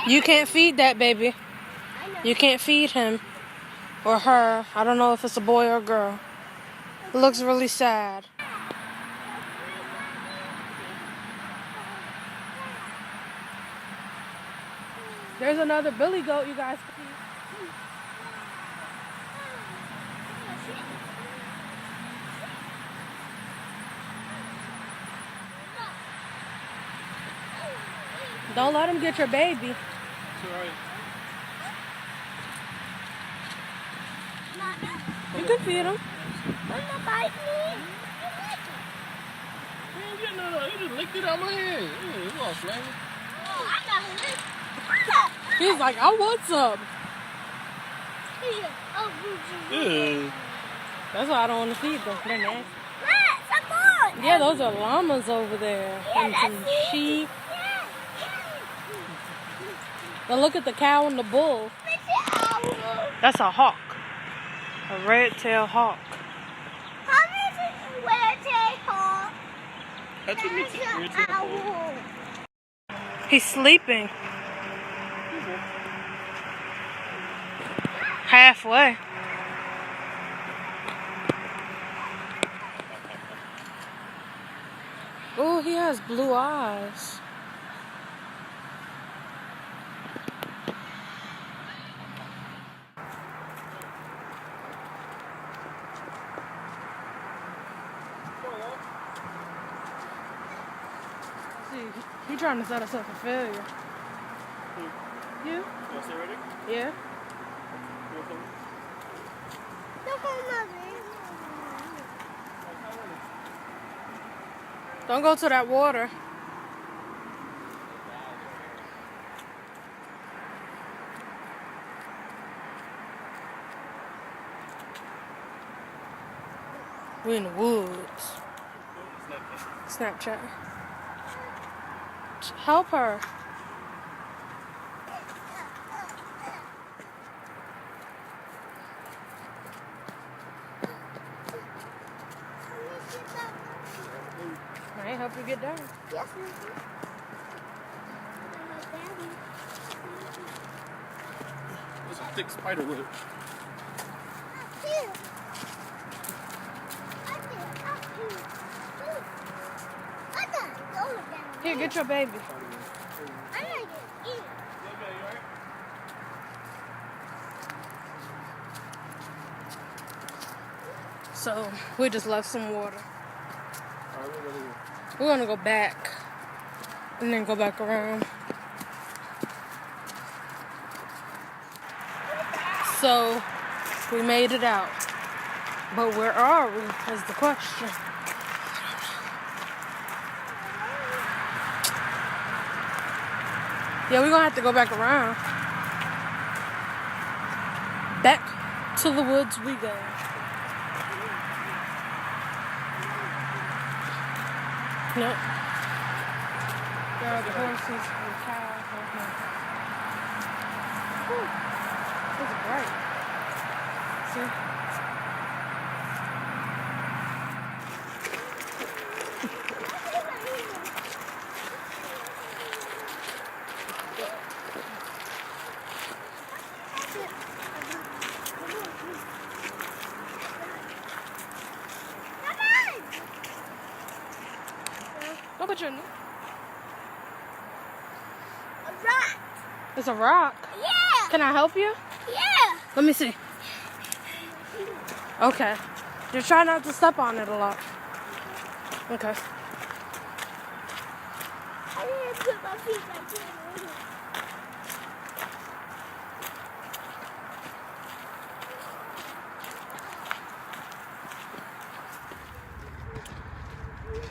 You can't feed that baby. You can't feed him or her. I don't know if it's a boy or a girl. It looks really sad. There's another billy goat you guys can see. Don't let him get your baby. It's alright. You can feed him. You just licked it out my hand. You all slamming. He's like, I want some. That's why I don't want to feed them. They're nasty. Yeah, those are llamas over there. And some sheep. Now look at the cow and the bull. That's a hawk. A red-tailed hawk. That's what makes it red-tailed. He's sleeping. Halfway. Oh, he has blue eyes. He's trying to set us up for failure. You? You want to stay ready? Yeah. Don't go to that water. We're in the woods. Snapchat. Help her. I help you get down. Yes, There's a thick spider web. Here, get your baby. So, we just left some water. We're gonna go back and then go back around. So, we made it out. But where are we is the question. Yeah, we're gonna have to go back around. Back to the woods we go. Nope. There are the horses and the cows. Whew. This is bright. See? Don't put your knee. A rock. It's a rock. Yeah. Can I help you? Yeah. Let me see. Okay. Just try not to step on it a lot. Okay. I need put my feet right there.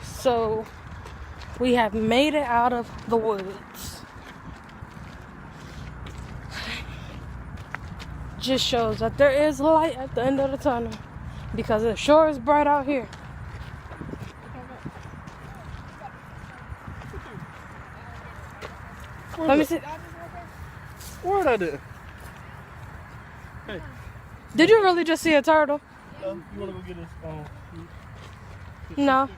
So we have made it out of the woods. Just shows that there is light at the end of the tunnel because it sure is bright out here. Let me see. What I did? Hey. Did you really just see a turtle? You wanna go get us? No.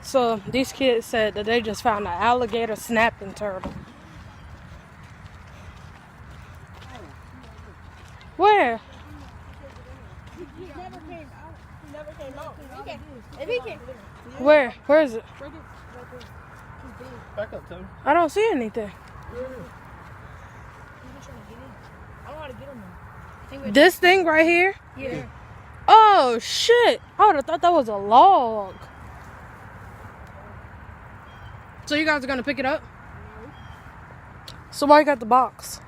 So these kids said that they just found an alligator snapping turtle. Where? Where? Where is it? Back up, Tony. I don't see anything. This thing right here? Yeah. Oh shit! I would have thought that was a log. So you guys are gonna pick it up? So why you got the box?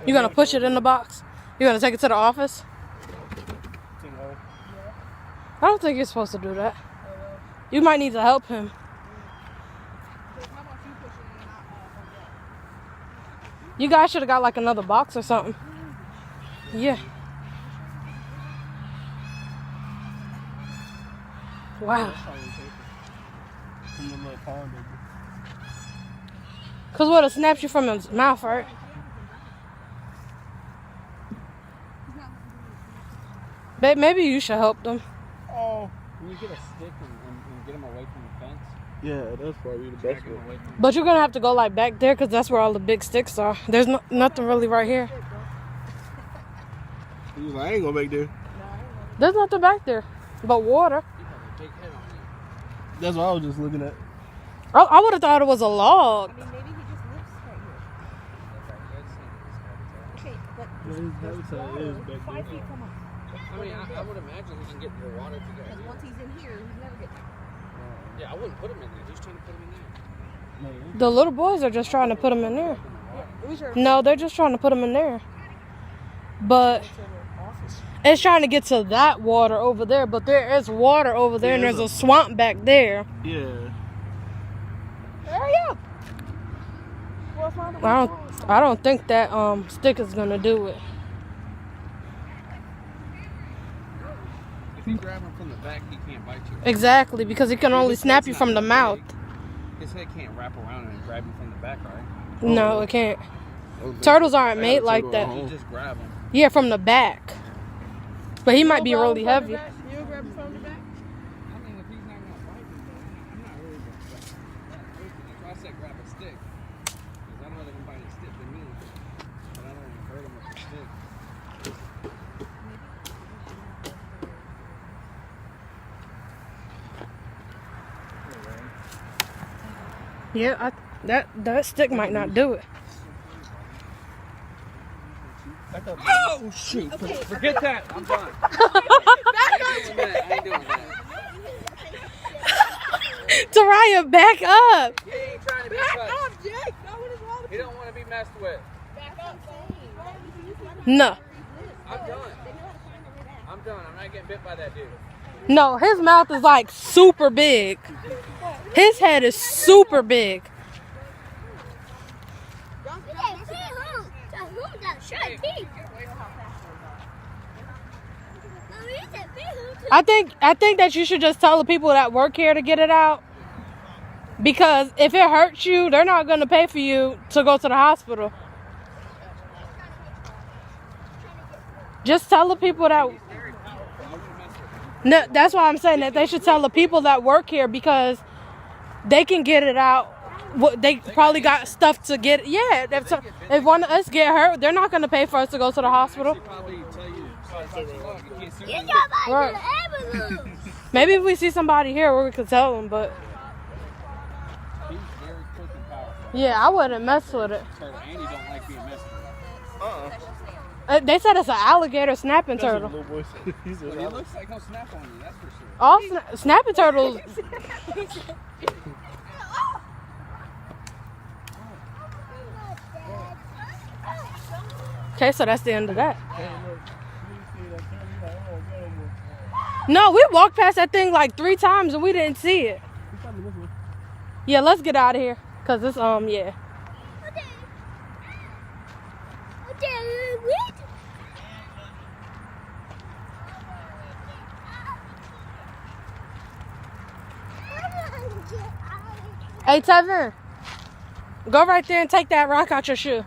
You gonna push it in the box? You gonna take it to the office? I don't think you're supposed to do that. You might need to help him. You guys should have got like another box or something. Yeah. Wow. Cause what, it snaps you from his mouth, right? Babe, maybe you should help them. Oh. Can you get a stick and get him away from the fence? Yeah, that's probably the best way. But you're gonna have to go like back there because that's where all the big sticks are. There's nothing really right here. He was like, I ain't going back there. There's nothing back there but water. That's what I was just looking at. I would have thought it was a log. Maybe he just lives right here. Okay, but His habitat is back 5 there. feet from us. I mean, I would imagine he can get more water to go. Because once he's in here, he's never getting out. Yeah, I wouldn't put him in there. Who's trying to put him in there? The little boys are just trying to put them in there. No, they're just trying to put them in there. But it's trying to get to that water over there. But there is water over there, and there's a swamp back there. Yeah. Hurry up! I don't think that stick is gonna do it. If you grab him from the back, he can't bite you. Exactly, because he can only snap you from the mouth. His head can't wrap around and grab you from the back, right? No, it can't. Turtles aren't made like that. You just grab him. Yeah, from the back. But he might be really heavy. You grab him from the back? I mean, if he's not going to bite me, I'm not really going to bite. That's why I said grab a stick. Because I know they can bite a stick than me. But I don't want to hurt him with a stick. Yeah, that stick might not do it. Oh, shoot. Okay. Forget that. I'm done. I ain't doing that. Taraya, back up. He ain't trying to be touched. Jake! No, what is wrong with He don't want to be messed with. Back up, No. I'm done. I'm done. I'm not getting bit by that dude. No, his mouth is like super big. His head is super big. I think that you should just tell the people that work here to get it out. Because if it hurts you, they're not going to pay for you to go to the hospital. Just tell the people that... No, that's why I'm saying that they should tell the people that work here because they can get it out. They probably got stuff to get. Yeah, if one of us get hurt, they're not going to pay for us to go to the hospital. Right. Maybe if we see somebody here, we could tell them, but yeah, I wouldn't mess with it. They said it's an alligator snapping That's turtle. what little boy said. He said, But he looks like he'll snap on you, that's for sure. All snapping turtles. Okay, so that's the end of that. No, we walked past that thing like 3 times and we didn't see it. Yeah, let's get out of here. Cause it's yeah. Hey Tevin, go right there and take that rock out your shoe.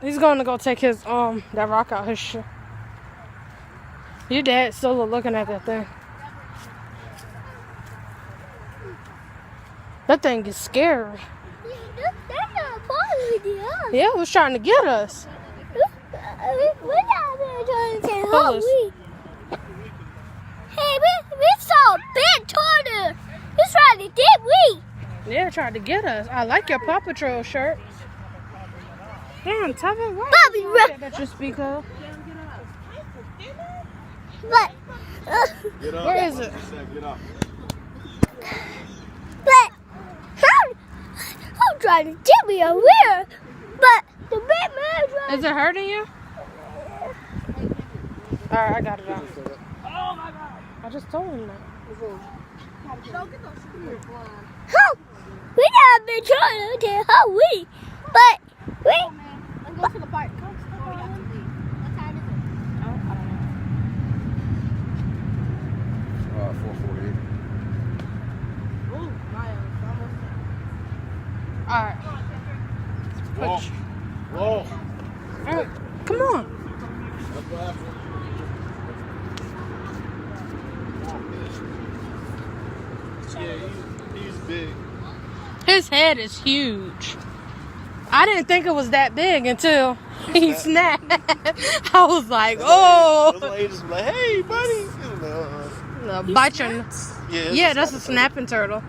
He's going to go take his that rock out his shoe. Your dad's still looking at that thing. That thing is scary. Yeah, it was trying to get us. Pull us. Hey, we saw a big turtle. He's trying to get me. Yeah, it tried to get us. I like your Paw Patrol shirt. Damn, Tevin, what that you speak of? But, Get up. Where is it? Get up. but, I'm trying to get me a wheel. But the big man Is it hurting you? Alright, I got it out. I just told him that. we have been trying to get her we, but we. Let's go to the park. Come on. What time is it? I don't know. 4:48. Ooh, Maya, almost there. Alright. Whoa. Alright, come on. Yeah, he's big. His head is huge. I didn't think it was that big until he snapped. I was like, oh. Those ladies were like, hey, buddy. Bite your... Yeah, that's a snapping turtle.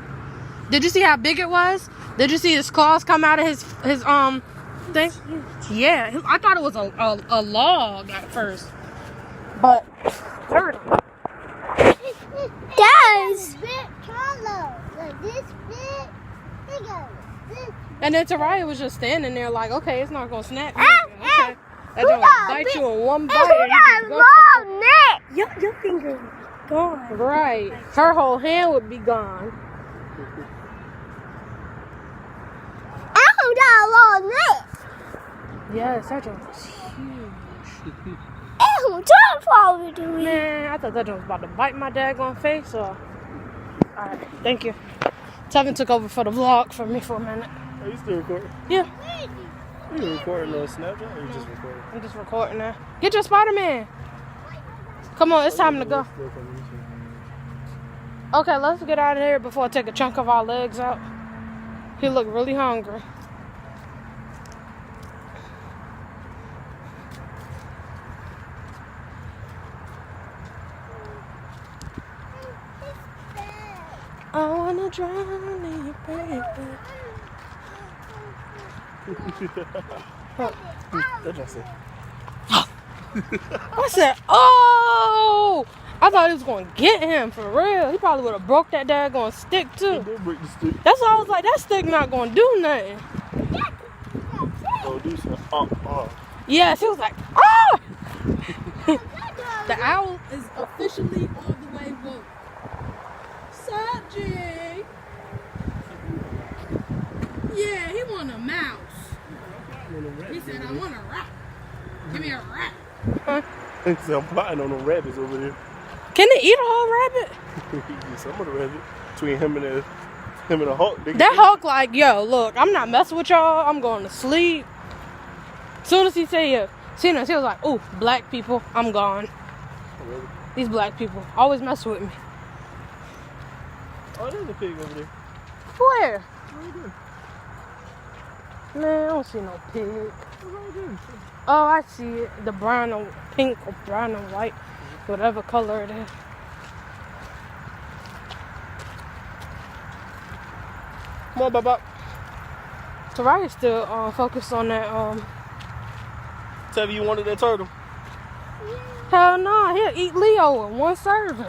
Did you see how big it was? Did you see his claws come out of his thing? Yeah, I thought it was a log at first. But turtle. Guys. Big color. Like this big. And then Taraya was just standing there like, okay, it's not gonna snap. Ah, Okay. That don't bite you in one bite. Who and you got can go. long neck? Your finger gone. Right. Her whole hand would be gone. I got a long neck. Yes, that joint was huge. I'm trying to follow to me. Man, I thought that joint was about to bite my daggone face. So, alright, thank you. Tevin took over for the vlog for me for a minute. Are you still recording? Yeah, Are you recording on Snapchat or you just recording? I'm just recording now. Get your Spider-Man. Come on, it's time to go. Okay, let's get out of here before I take a chunk of our legs out. He looked really hungry. I wanna drown in your baby. That's just it. I said, oh! I thought he was going to get him for real. He probably would have broke that daggone stick too. Don't break the stick. That's why I was like, that stick not going to do nothing. Oh, do something. Yes, he was like, ah! The owl is officially all the way woke. Sup, G? Yeah, he want a mouse. He said, I want a rat. Give me a rat. So I'm plotting on them rabbits over there. Can they eat a whole rabbit? Some of the rabbits. Between him and the hawk. That hawk like, yo, look, I'm not messing with y'all. I'm going to sleep. Soon as he said, yeah, seen us, he was like, oh, black people, I'm gone. Oh, really? These black people always mess with me. Oh, there's a pig over there. Where? Right there. Man, I don't see no pig. Oh, I see it. The brown and pink or brown and white, whatever color it is. Come on, Baba. Tariah's still focused on that. Tell you wanted that turtle. Hell no, he'll eat Leo in one serving.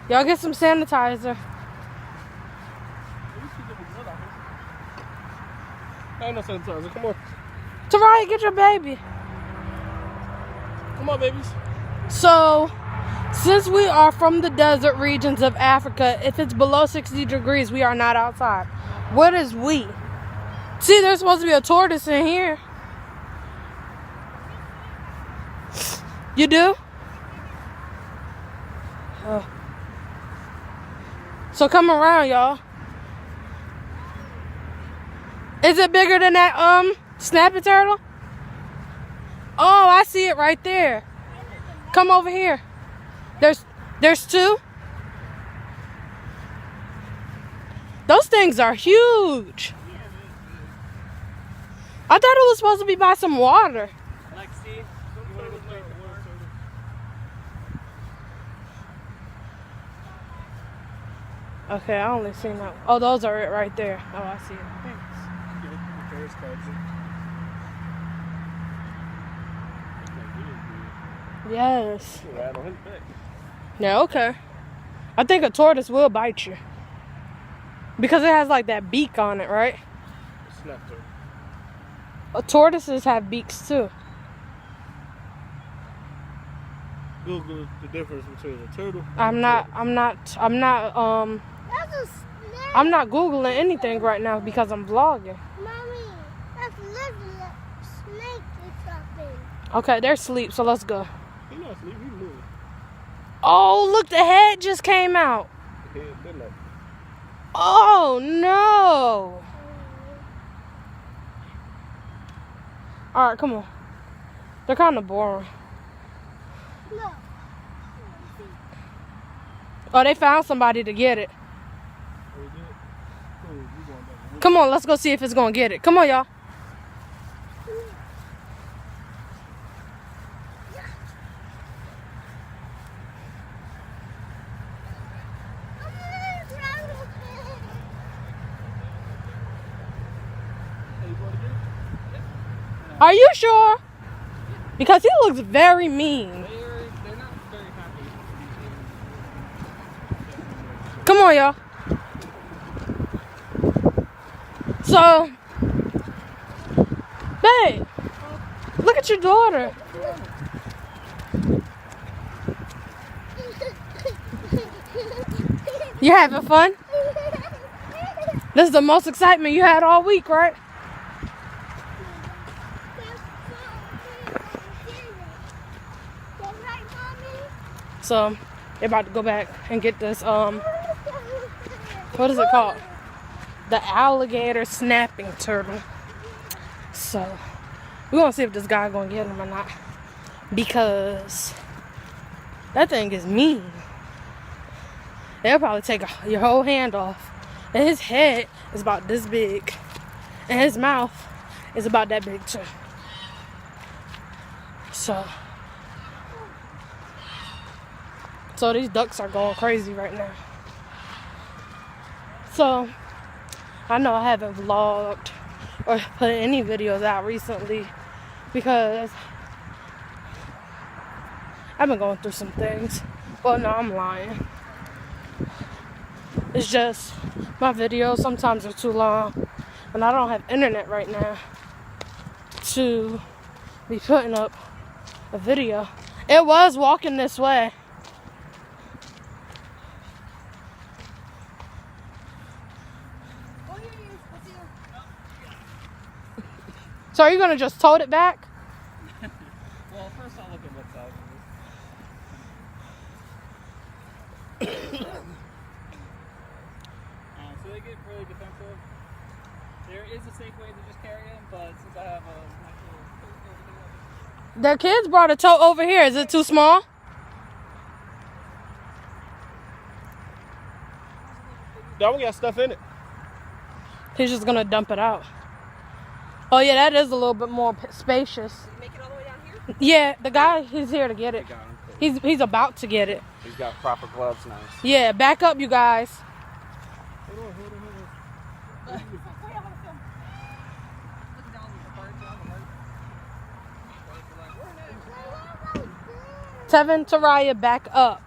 Y'all get some sanitizer. Ain't no sanitizer. Come on. Tariah, get your baby. Come on, babies. So, since we are from the desert regions of Africa, if it's below 60 degrees, we are not outside. What is we? See, there's supposed to be a tortoise in here. You do? Oh. So come around, y'all. Is it bigger than that snapping turtle? Oh, I see it right there. Come over here. There's two. Those things are huge. I thought it was supposed to be by some water. Lexi, you want to go play the park? Okay, I only seen that. Oh, those are it right there. Oh, I see it. Thanks. Yes. Right on his back. Yeah, okay. I think a tortoise will bite you. Because it has like that beak on it, right? Snap turtle. Tortoises have beaks too. Google the difference between a turtle. I'm not Googling anything right now because I'm vlogging. Mommy, that's literally a snake or something. Okay, they're asleep, so let's go. He's not asleep. He's moving. Oh, look, the head just came out. Head been up. Oh, no. All right, come on. They're kind of boring. Look. Oh, they found somebody to get it. Oh, you did? Oh, you going back. Come on, let's go see if it's going to get it. Come on, y'all. Are you sure? Because he looks very mean. They're not very happy. Come on, y'all. So, babe, look at your daughter. You having fun? This is the most excitement you had all week, right? So, they're about to go back and get this, what is it called? The alligator snapping turtle. So, we're going to see if this guy going to get him or not. Because that thing is mean. They'll probably take your whole hand off. And his head is about this big. And his mouth is about that big too. So these ducks are going crazy right now. So, I know I haven't vlogged or put any videos out recently because I've been going through some things. Well, no, I'm lying. It's just my videos sometimes are too long and I don't have internet right now to be putting up a video. It was walking this way. So are you gonna just tote it back? Well, first I'll look at what's out. So they get really defensive. They're is a safe way to just carry him, but since I have a nice little tote over there. The kids brought a tote over here. Is it too small? That one got stuff in it. He's just gonna dump it out. Oh yeah, that is a little bit more spacious. Did you make it all the way down here? Yeah, the guy, he's here to get it. Got him. He's about to get it. He's got proper gloves, nice. Yeah, back up, you guys. Hold on. Tevin, Taraya, back up.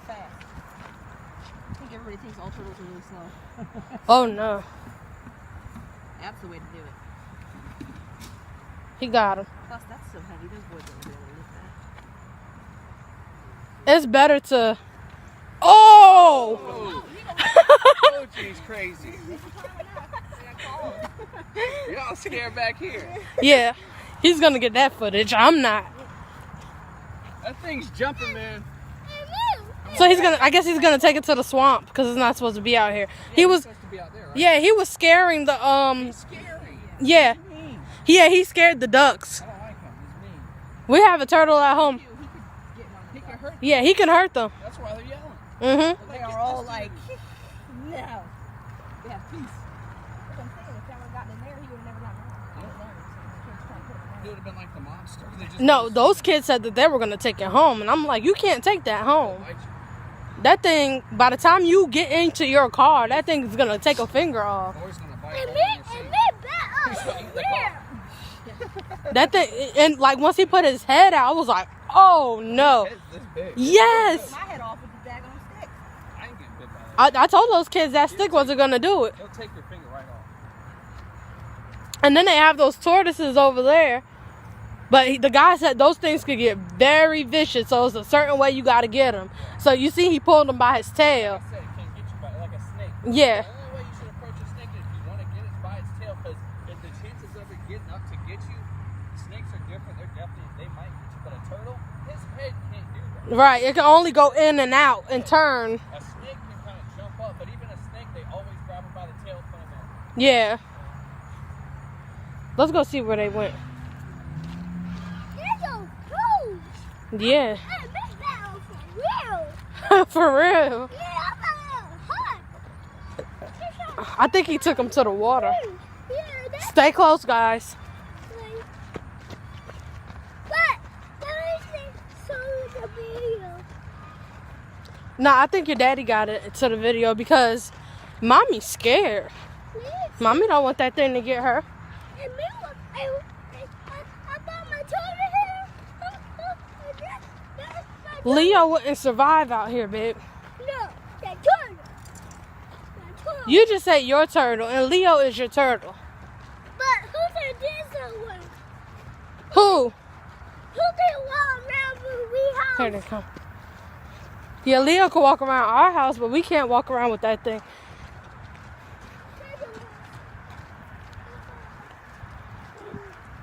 I think everybody thinks all turtles are really slow. Oh no, That's the way to do it. he got him. Plus, that's so heavy. Those boys don't really lift It's better to. Oh! Oh, geez, crazy. Y'all scared back here. Yeah, he's gonna get that footage. I'm not. That thing's jumping, man. So he's gonna. I guess he's gonna take it to the swamp because it's not supposed to be out here. He was. Supposed to be out there, right? Yeah, he was scaring the He's scary. Yeah, He's mean. yeah, he scared the ducks. I don't like him. He's mean. We have a turtle at home. He can hurt. Yeah, he can hurt them. That's why they're yelling. Mhm. They are all like, no. They have peace. That's what I'm saying. If that would have gotten in there, he would have never gotten out. It would have been like the monster. They just No, those kids said that they were gonna take it home, and I'm like, you can't take that home. That thing, by the time you get into your car, that thing is gonna take a finger off. Or he's gonna bite And all me, in your and seat. me back He's gonna eat the car. That thing, and like once he put his head out, I was like, oh no. It's this big. Yes. My head off with the daggone stick. I ain't getting bit by that. I told those kids that stick wasn't gonna do it. He'll take your finger right off. And then they have those tortoises over there. But the guy said those things could get very vicious, so it's a certain way you gotta get them. So you see he pulled him by his tail. Like I said, it can get you by like a snake. Yeah. The only way you should approach a snake is if you want to get it by its tail, because if the chances of it getting up to get you, snakes are different. They're definitely, they might get you. But a turtle, his head can't do that. Right, it can only go in and out and turn. A snake can kind of jump up, but even a snake, they always grab it by the tail, put him in. Yeah. Let's go see where they went. They're so huge. Yeah. I miss that one for real. For real. Yeah, I'm a little hot. I think he took him to the water. Yeah, that's Stay close, guys. like. But that is so the video. Nah, I think your daddy got it to the video because mommy's scared. Please. Mommy don't want that thing to get her. And me, I got my toilet here. That's my Leo wouldn't survive out here, babe. No, that turtle. That turtle. You just said your turtle, and Leo is your turtle. But who can this one? Who? Who can walk around the wee house? Here they come. Yeah, Leo can walk around our house, but we can't walk around with that thing.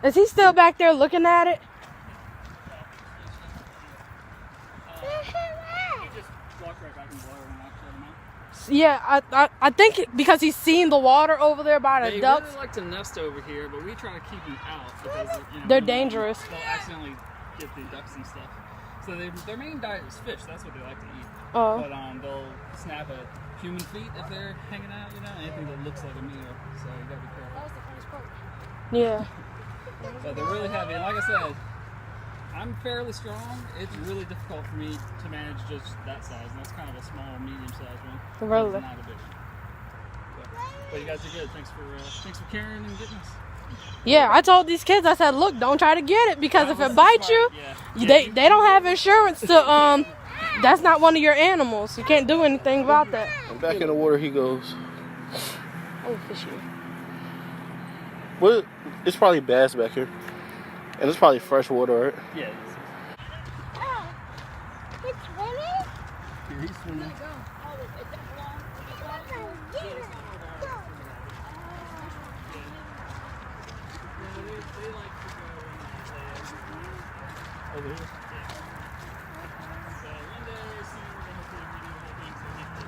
Is he still back there looking at it? He just walked right back in the water and walked right out. Yeah, I think because he's seen the water over there by the They ducks. really like to nest over here, but we try to keep them out because They're dangerous. They'll accidentally get the ducks and stuff. So their main diet is fish. That's what they like to eat. Oh. But they'll snap at human feet if they're hanging out. Anything that looks like a meal. So you gotta be careful. Yeah. But they're really heavy, and like I said, I'm fairly strong. It's really difficult for me to manage just that size, and that's kind of a small, medium-sized one. Really? It's not a big one. But you guys are good. Thanks for carrying and getting us. Yeah, I told these kids, I said, look, don't try to get it because if it bites you, Yeah. they don't have insurance to that's not one of your animals. You can't do anything about that. And back in the water he goes. Oh, fishy. Well, it's probably bass back here. And it's probably fresh water, right? Yeah. Oh, it's swimming? Yeah, he's swimming. Over here. So one day, soon, we're going to hopefully video the whole thing so he can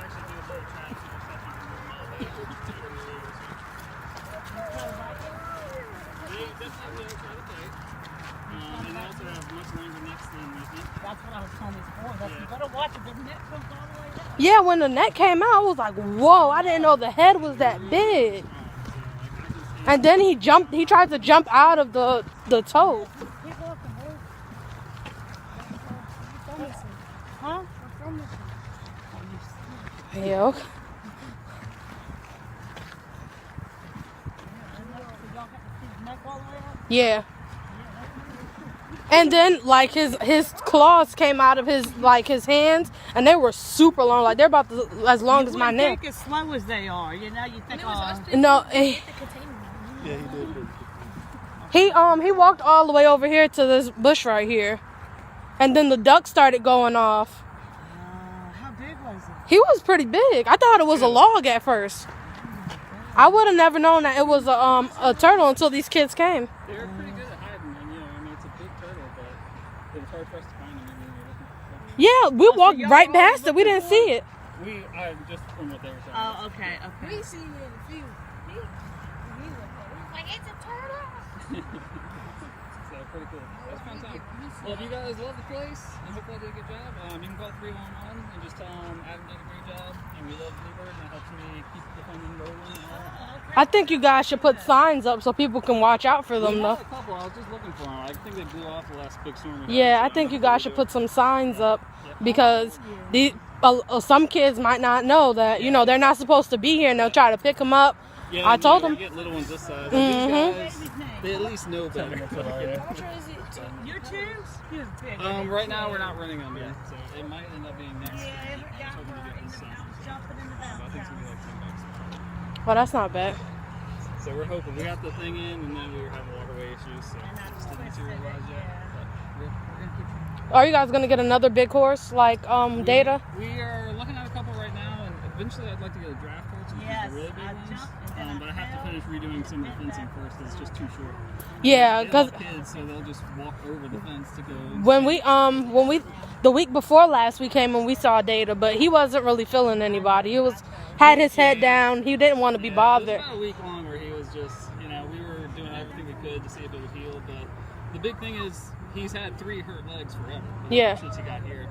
actually do a little time so there's nothing And they also have much longer necks than we think. That's what I was telling these boys. I said, you better watch it. The net comes all the way down. Yeah, when the net came out, I was like, whoa, I didn't know the head was that big. And then he tried to jump out of the toe. Keep walking, boys. Huh? Yeah, okay. Yeah. And then like his claws came out of his hands, and they were super long, like they're about as long as my neck. Think as slow as they are, you know. You think, No, Yeah, he did. he walked all the way over here to this bush right here, and then the duck started going off. how big was it? He was pretty big. I thought it was a log at first. I would have never known that it was a turtle until these kids came. They're pretty good at hiding, and I mean, it's a big turtle, but it was hard for us to find them. Yeah, we walked right past it. We didn't see it. Just from what they were saying. Oh, okay. We see you in the field. Like, it's a turtle. So pretty cool. That's a fun time. Well, if you guys love the place and hopefully I did a good job, you can call 311 and just tell them Adam did a great job and we love Bluebird and that helps me keep the funding rolling. I think you guys should put signs up so people can watch out for them, We though. had a couple. I was just looking for them. I think they blew off the last big storm. Yeah, I think you guys should put some signs up because some kids might not know that, they're not supposed to be here, and they'll try to pick them up. Yeah, I told them. Get little ones this size. These guys, they at least know better. You're two? He was big. Right now we're not running them yet, so it might end up being next. Yeah, So we're gonna get this size. jumping in the I think it's gonna be like $10. Well, that's not bad. So we're hoping we got the thing in, and then we were having waterway issues, so just didn't materialize yet. But we're gonna keep trying. Are you guys gonna get another big horse like Data? We are looking at a couple right now, and eventually I'd like to get a draft horse, which is the really big ones. But I have to finish redoing some of the fencing first. It's just too short. Yeah, They love because kids, so they'll just walk over the fence to go. when we the week before last we came and we saw Data, but he wasn't really feeling anybody. He had his head down. He didn't want to be bothered. It was about a week long where he was just, we were doing everything we could to see if it would heal. But the big thing is he's had 3 hurt legs forever. Since he got here.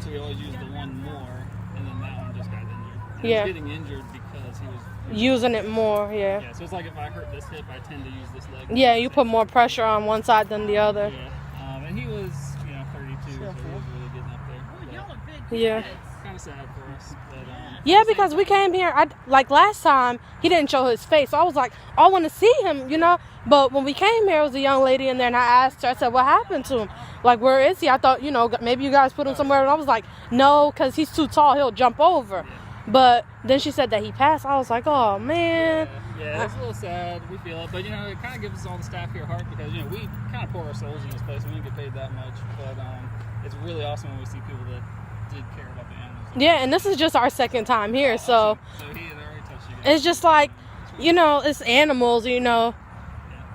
So we always used the one more, and then that one just got injured. And Yeah. He's getting injured because he was Using it more, yeah. Yeah, so it's like if I hurt this hip, I tend to use this leg. Yeah, you put more pressure on one side than the other. Yeah. And he was, 32, so he was really getting up there. Y'all are big. Yeah. Kind of sad for us. But, Yeah, because we came here, like last time, he didn't show his face. So I was like, I want to see him, But when we came here, it was a young lady in there, and I asked her, I said, what happened to him? Like, where is he? I thought, maybe you guys put him somewhere. And I was like, no, because he's too tall. He'll jump over. But then she said that he passed. I was like, oh, man. Yeah, it's a little sad. We feel it. But, it kind of gives us all the staff here heart because, we kind of pour our souls in this place. We don't get paid that much. But it's really awesome when we see people that did care about the animals. Yeah, and this is just our second time here, so he had already touched you guys. it's just like, it's animals, a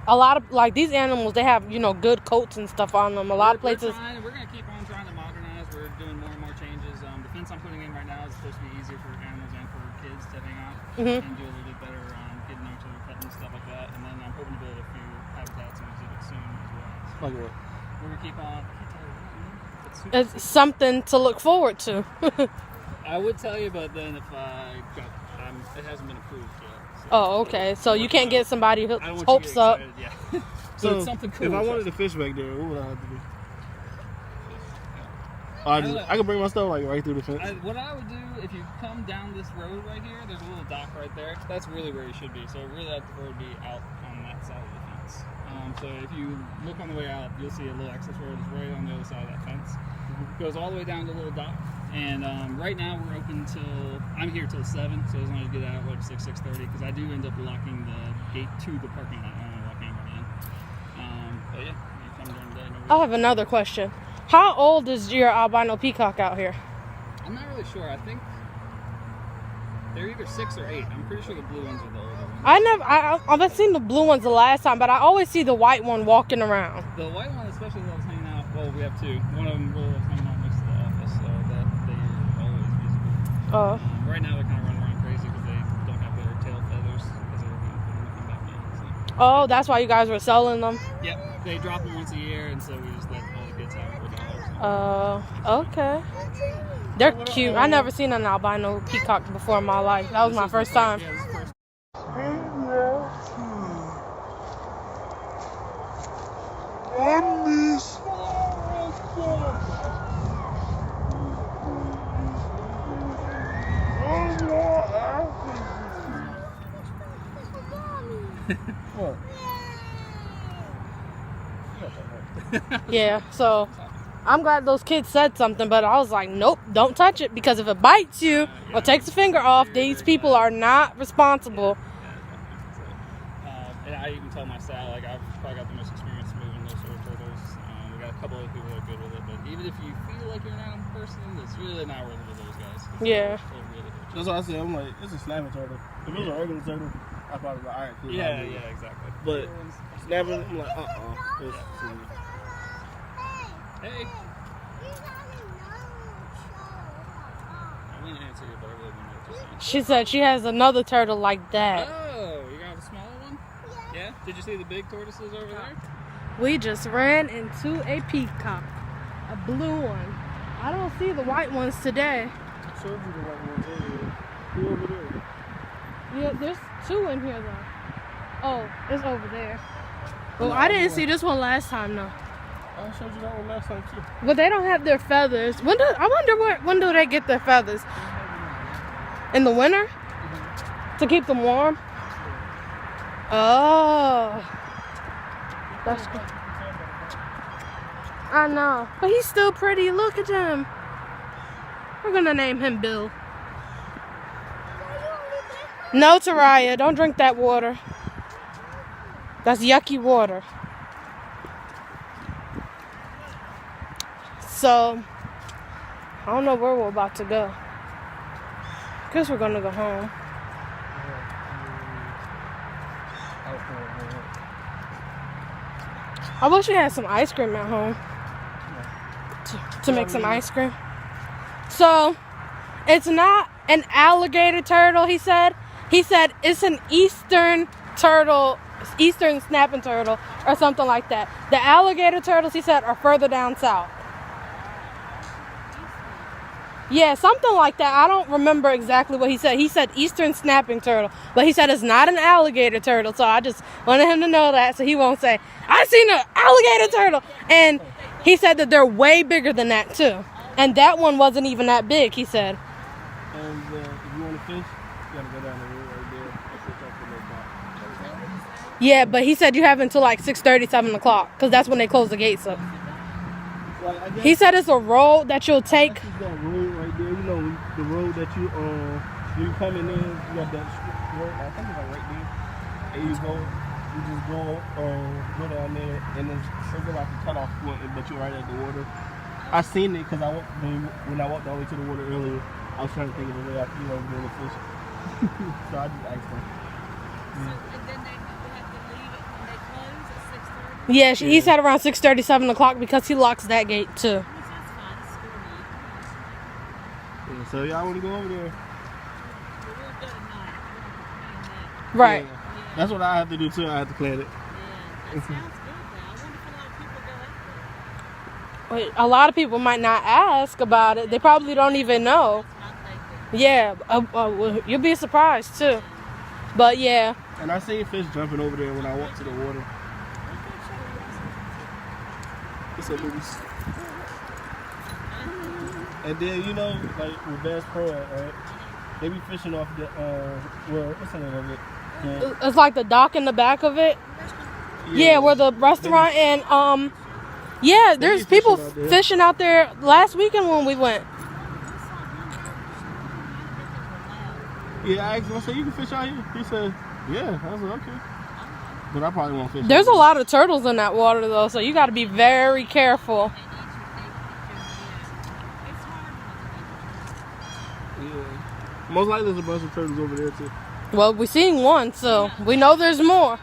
lot of, like, these animals, they have, good coats and stuff on them. A lot of places. We're going to keep on trying to modernize. We're doing more and more changes. The fence I'm putting in right now is supposed to be easier for animals and for kids to hang out and do a little bit better getting them to their pet and stuff like that. And then I'm hoping to build a few habitats and exhibits soon as well. So Like what? we're going to keep on. It's something to look forward to. I would tell you, but then if it hasn't been approved yet. So. Oh, okay. So you can't get somebody who I don't want hopes you to up. get excited, yeah. So it's something cool. if I wanted to fish back there, what would I have to do? I can bring my stuff like right through the fence. What I would do if you come down this road right here, there's a little dock right there. That's really where you should be. So really, I'd prefer to be out on that side of the fence. So if you look on the way out, you'll see a little access road is right on the other side of that fence. It goes all the way down to the little dock. And right now we're open till I'm here till 7, so as long as you get out like 6:30, because I do end up locking the gate to the parking lot. I don't lock anybody in. But yeah, you come during the day. I have another question. How old is your albino peacock out here? I'm not really sure. I think they're either 6 or 8. I'm pretty sure the blue ones are the older ones. I've seen the blue ones the last time, but I always see the white one walking around. The white one especially loves hanging out. Well, we have 2. One of them really loves hanging out next to the office, so that they are always visible. Right now they're kind of running around crazy because they don't have their tail feathers because they're going to come back in. So. Oh, that's why you guys were selling them? Yep, they drop them once a year, and so we just let all the kids have them for $1. Okay. They're cute. I never seen an albino peacock before in my life. That was my first time. Yeah, this is the first. Yeah, so I'm glad those kids said something, but I was like, nope, don't touch it, because if it bites you or takes a finger off, these people are not responsible. And I even tell my staff, like, I've probably got the most experience moving those sort of turtles. We got a couple other people that are good with it, but even if you feel like you're an animal person, it's really not worth it with those guys. Yeah. That's what I said. I'm like, it's a snapping turtle. If it was a regular turtle, I'd probably be like, alright, cool. Yeah, exactly. But snapping, I'm like, Hey. I didn't answer you, but I really didn't know what you're saying. She said she has another turtle like that. Oh, you got a smaller one? Yeah? Did you see the big tortoises over there? We just ran into a peacock, a blue one. I don't see the white ones today. I showed you the white ones earlier. They're over there. Yeah, there's two in here though. Oh, it's over there. Well, I didn't see this one last time though. I showed you that one last time too. But they don't have their feathers. I wonder when do they get their feathers? In the winter? To keep them warm? Oh. That's good. I know. But he's still pretty. Look at him. We're gonna name him Bill. No, Taraya, don't drink that water. That's yucky water. So, I don't know where we're about to go. Guess we're gonna go home. I wish we had some ice cream at home to make some ice cream. So, it's not an alligator turtle, he said. He said it's an eastern turtle, eastern snapping turtle, or something like that. The alligator turtles, he said, are further down south. Yeah, something like that. I don't remember exactly what he said. He said eastern snapping turtle, but he said it's not an alligator turtle. So I just wanted him to know that so he won't say, I seen an alligator turtle. And he said that they're way bigger than that too. And that one wasn't even that big, he said. And if you want to fish, you gotta go down the road right there. That's what's up for the boat. Yeah, but he said you have until like 6:30, 7 o'clock, because that's when they close the gates up. Like, He said it's a road that you'll take. that's just that road right there. You know, the road that you coming in, you got that road. I think it's like right there. And you just go down there, and it's like a cutoff point, but you're right at the water. I seen it because when I walked all the way to the water earlier, I was trying to think of the way I could go over there to fish. So I just asked them. And then they have to leave it when they close at 6:30. Yeah, he said around 6:30, 7 o'clock because he locks that gate too. That's fine. It's good to me. Yeah, so y'all want to go over there? But we'll go tonight. We're not Right. Yeah. That's what I have to do too. I have to clean it. Yeah, that sounds good though. I wonder if a lot of people go out there. Wait, a lot of people might not ask about it. They probably don't even know. That's my thinking. Yeah, well, you'll be surprised too. But yeah, And I seen fish jumping over there when I walked to the water. It's a loose. And then, you know, like with Bass Pro, right? They be fishing off the, what's the name of it? it's like the dock in the back of it. Yeah, where the restaurant and yeah, there's be people fishing out there. fishing out there last weekend when we went. Yeah, I asked him, I said, you can fish out here? He said, yeah. I was like, okay. But I probably won't fish. There's a out lot of turtles in that water though, so you got to be very careful. there. Yeah. Most likely there's a bunch of turtles over there too. Well, we seen one, so we know there's more.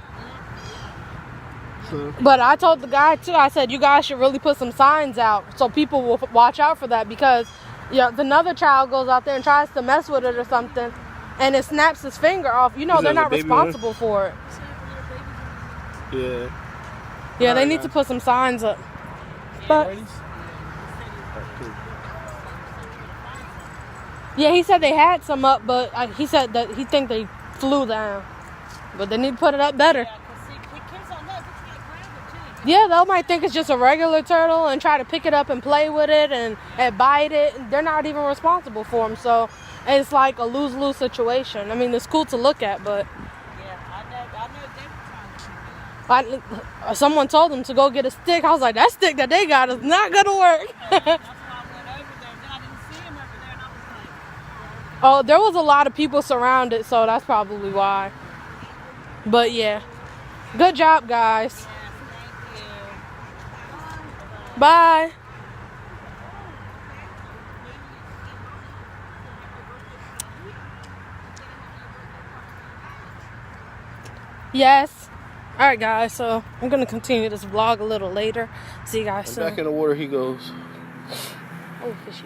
So, But I told the guy too, I said, you guys should really put some signs out so people will watch out for that, because if another child goes out there and tries to mess with it or something and it snaps his finger off, you know, Is they're that not a baby one? responsible for it. Yeah. Yeah, they Alright, need guys. to put some signs up. But Ladies? Alright, cool. yeah, he said they had some up, but he said that he think they flew down. But they need to put it up better. Yeah, 'cause see, kids don't know if it's not grounded too. Yeah, they might think it's just a regular turtle and try to pick it up and play with it and bite it. They're not even responsible for them, so it's like a lose-lose situation. I mean, it's cool to look at, but Yeah, I know they're trying to keep it out. someone told them to go get a stick. I was like, that stick that they got is not gonna work. That's why I went over there. Then I didn't see him over there, and I was like, Oh, there was a lot of people surrounded, so that's probably why. But yeah, good job, guys. yes, thank you. Bye. Yes. All right, guys. So I'm gonna continue this vlog a little later. See you guys soon. Back in the water he goes. Oh, fishy.